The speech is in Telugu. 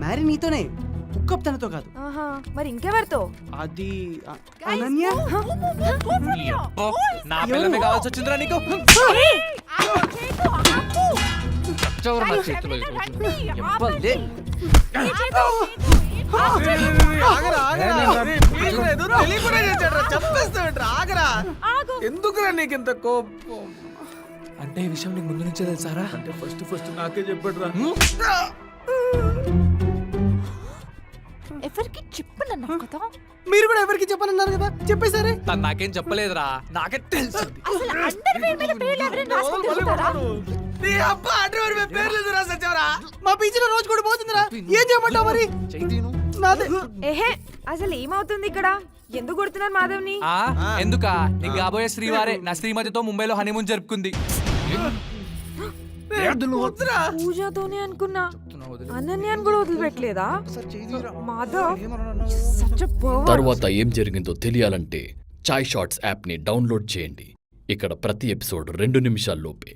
మ్యారీ నీతోనే, కుక్కప్ తనతో కాదు. మరి ఇంకెవరితో? అది అనన్య. నా పిల్లమే కావాల్సి వచ్చిందిరా నీకు. చచ్చవరు నా చేతిలో ఈ రోజు. ఎవ్వలే. ఎందుకురా నీకు ఇంత కోపం? అంటే ఈ విషయం నీకు ముందు నుంచే తెలుసారా? అంటే ఫస్ట్ నాకే చెప్పాడు రా. ఎవరికి చెప్పనన్నా కదా? మీరు కూడా ఎవరికి చెప్పనన్నారు కదా, చెప్పేశారే. తను నాకేం చెప్పలేదురా, నాకే తెలుసు. అసలు అందరి పేరు మీద పేర్లు ఎవరైనా రాసుకొని తిరుగుతారా? నీ అబ్బా అండర్వేర్ మీద పేర్లు రాసొచ్చావరా? మా పీజీలో రోజు కూడా పోతుందిరా. ఏం చేయమంటావు మరి? నాదే. ఏహే, అసలు ఏమవుతుంది ఇక్కడ? ఎందుకు కొడుతున్నారు మాధవ్ని? ఎందుకా? నీకు కాబోయే శ్రీవారే నా శ్రీమతితో ముంబైలో హనీమూన్ జరుపుకుంది. పూజతోనే అనుకున్నా, అనన్యాన్ని కూడా వదిలిపెట్టలేదా మాధవ్? తర్వాత ఏం జరిగిందో తెలియాలంటే చాయ్ షార్ట్స్ యాప్ని డౌన్లోడ్ చేయండి. ఇక్కడ ప్రతి ఎపిసోడ్ 2 నిమిషాల్లోపే.